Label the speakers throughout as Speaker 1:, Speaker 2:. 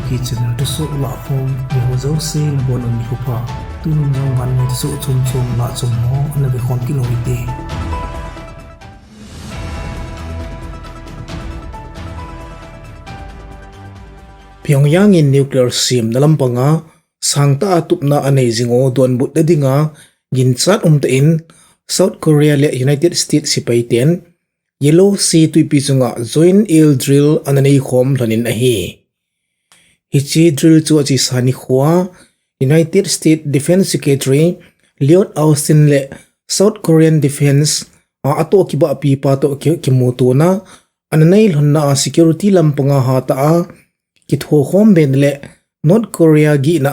Speaker 1: Kuki channel thusoh LAHKHOM ni ho zo se na bon on ni hupa tunung jang VANNOI thusoh chom la chom ho na be khom ki loite Pyongyang in nuclear sim na lampanga sangta atupna anei jingo don but na dinga ginchat umta in South Korea le United States sipaiten Yellow Sea tuipi chunga joint air drill ananei khom lanin ahi hichi drill chu achi sani khwa United States Defense Secretary Lloyd Austin le South Korean Defense ato kiba pi pa to kimuto na ananei lhonna security lampanga hata a kitho khom ben le North Korea gi na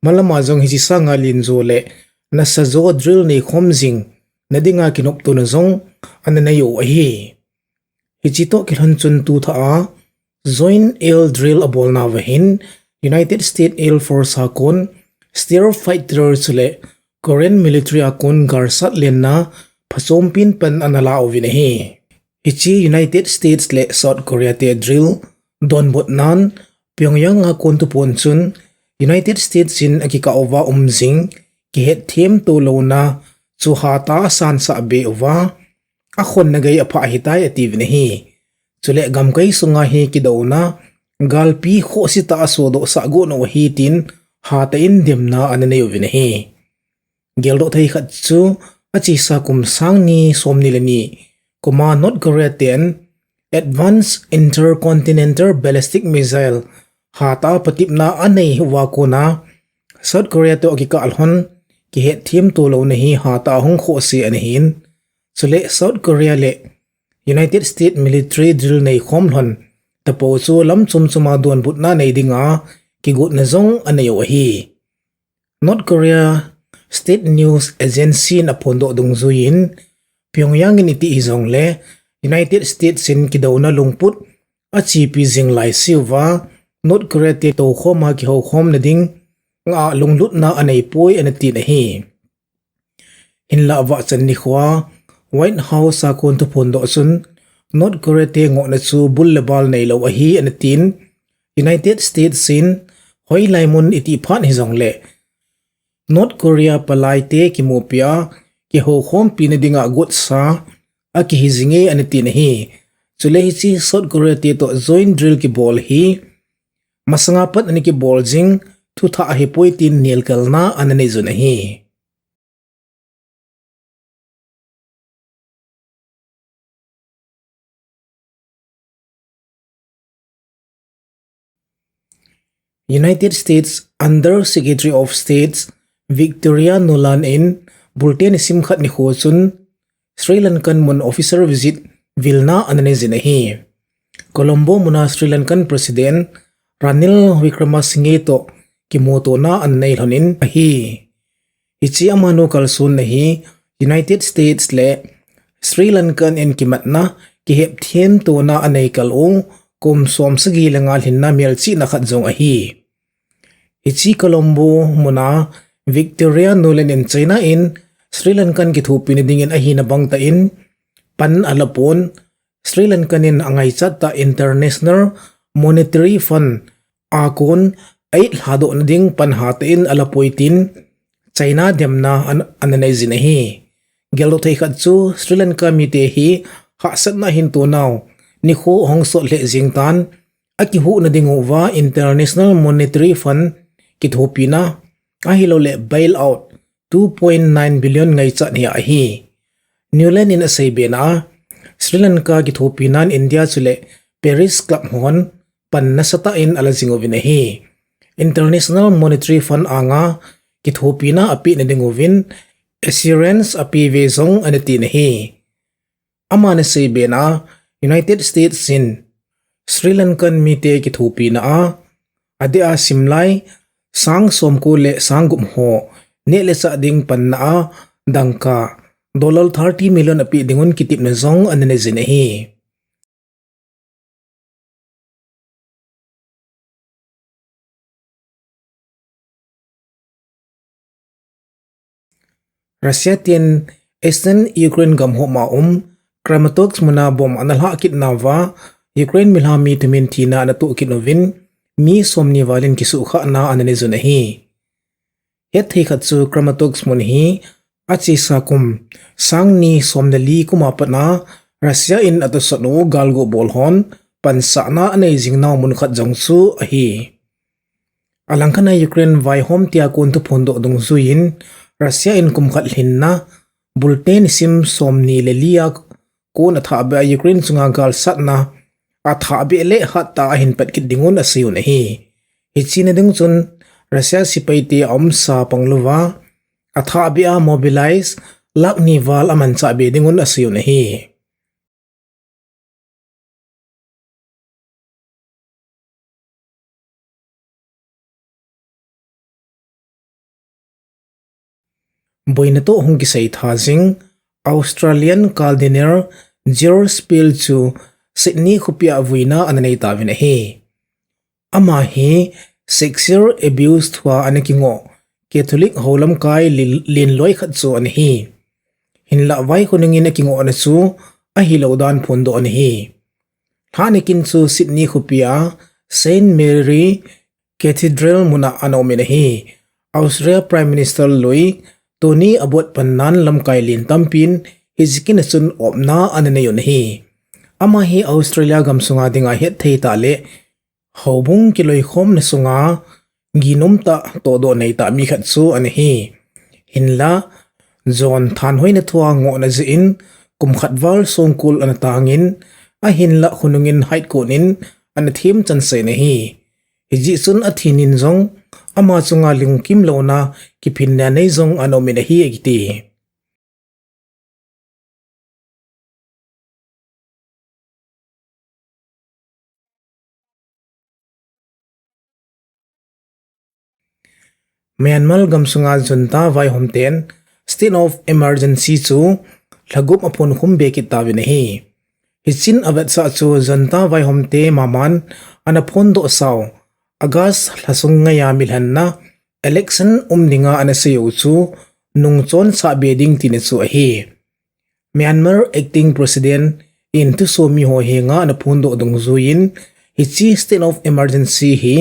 Speaker 1: malama jong hi sanga linzo le na sazo drill nei khom jing nadinga kinop to na zong ananayo ahi hichito kilhan chun tu tha a joint air drill abol na vahin United States Air Force hakon steer fighters le Korean military akon garsat len na phasompin pan anala ovinahi hichi United States le South Korea te drill don bot nan Pyongyang akon tu pon chun United States in akika ova umjing ki het them to lo na chu hata san sa be ova akhon nagai apha hitai ativ nahi chule gamkai sunga hi kidona galpi kho sita asodo sa go no hi tin hata in demna anane ovinahi geldo thai khat chu achi sa kum sang ni somni lani koma North Korea ten Advanced Intercontinental Ballistic Missile hata patipna anei wa ko na South Korea to akika alhon ki het thim to lo nahi hata hong kho si anahin chule South Korea le United States military drill nei khom hon tapo chu lam chumchuma don butna nei dinga ki gut na zong anayo hi North Korea State News Agency na phondo dungzuin Pyongyang in iti izong le United States in kidawna lungput achi pi jing lai siwa North Korea te to khoma ki ho khom na ding nga lunglut na anei poi anati na hi hinla wa chan ni khwa White House a kon to phondo sun North Korea te ngo na chu bullabal nei lo a hi anatin United States sin hoi laimun iti phan hi jong le North Korea palai te ki mopia ki ho khom pi na dinga gut sa a ki hizinge anati na hi chule hi chi South Korea te to joint drill ki ball hi masanga pat ani ki ball jing thu tha hi poitin nil kalna anane zuna hi United States Under Secretary of State's Victoria Nuland in bulletin sim khat ni khochun Sri Lankan mun officer visit Vilna anane zina hi Colombo muna Sri Lankan President Ranil Wickremesinghe to kimoto na annei honin ahi ichi amano kalsun nahi United States le Sri Lankan en kimatna ki hep thiem to na anei kalung kum som sagi langal hinna melchi na khat jong ahi ichi Colombo muna Victoria Nuland in China in Sri Lankan ki thupi ni dingin ahi na bangta in pan alapon Sri Lankan in angai chat ta International Monetary Fund akon ay hado na ding panhatiin alapoitin China demna ananay zinahi gelo tay katsu Sri Lanka mite hi hasad na hinto naw ni ho hongso le jingtan akihu na ding uwa International Monetary Fund kithopi na ahilo le bailout 2.9 billion ngay chat niya ahi Newland in asaybe na Sri Lanka kithopi nan India chule Paris Club hon pan nasatain alazingovin ahi International Monetary Fund anga kithopi na api na dingovin assurance api vezong anati nahi ama na saybe na United States in Sri Lankan mite kithopi na ade a simlai sang somko le sangum ho ne le sa ding pan na dangka $30 million api dingon kitip na zong anane zinahi Russia tien Eastern Ukraine gamho ma Kramatorsk muna bom analha kit nava Ukraine milhami tumin thina na tu kinovin mi somni walin kisu kha na anani zuna hi het thei khat chu chromatox mun hi achi sakum sangni somdali kuma patna Russia in atu sanu galgo bolhon pansa na anei jingnaw mun khat jong chu a hi alangkana Ukraine vai hom tia kun tu phondo dong zuin Russia in kum khat hinna bulten sim somni lelia kun atha ba Ukraine chunga gal satna atha be le hatta hin pat kit dingun asiu na hi hichina ding chun Russia sipaite omsa pangluwa atha be a mobilize lakni wal aman cha be dingun asiu na hi boinato hungki sei thajing Australian Caldiner George Spill chu Sydney khupia vuina ananei tawina hi ama hi sexual abuse thwa anakingo Catholic holam kai lin loi khat chu an hi hinla vai khuningin akingo ana chu a hilodan phondo an hi thanikin chu Sydney khupia Saint Mary Cathedral muna anomina hi Australia Prime Minister Louis Tony abot pannan lamkai lin tampin hizikin chun opna ananeyon hi ama hi Australia gamsunga dinga het thei ta le hobung kiloi khom na sunga ginom ta todo nei ta mi khat chu an hi hinla John than hoina thua ngo na zin kum khatwal songkul an tangin a hinla khunungin hait konin an thim chan se na hi hiji chun a thinin jong ama chunga lingkim lona ki phinna nei jong anomina hi egiti Myanmar gamsunga junta vai homten state of emergency chu lagup apon khumbe ki tawina hi hichin avat sa chu junta vai homte maman ana phon do saw agas lasung nga milhanna election umninga ana sayo chu nungchon sa beding tine chu hi Myanmar acting president in thusoh mi ho henga ana phon do dong zuin hichi state of emergency hi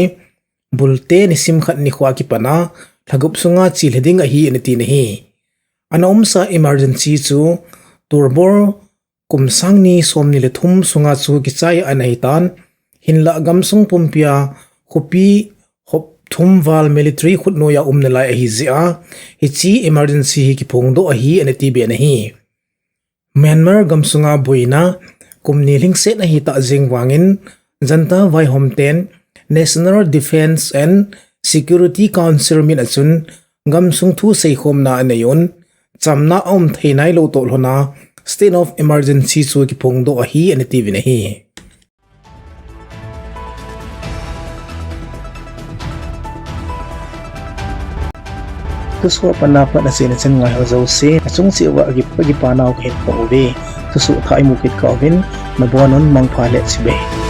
Speaker 1: bulte ni sim khat ni khwa ki pana lagup sunga chilheding a hi aniti na hi anom sa emergency chu turbor kumsang ni somni le thum sunga chu ki chai anaitan hinla gamsung pumpia khopi hop thumwal military khutno ya umnalai a hi zia hichi emergency hi ki phongdo a hi aniti be na hi Myanmar gamsunga boina kumni lingse na hi ta jingwangin janta vai homten National Defense and Security Council min achun gamsung thu sei khom na anayon chamna om theinai lo to lona state of emergency chu ki phongdo a hi ani tv na hi tuswa panapa na sin chen ngai ho se achung si wa gi pagi panaw het ko be tusu thai mukit ka ovin na bonon mangphale chibe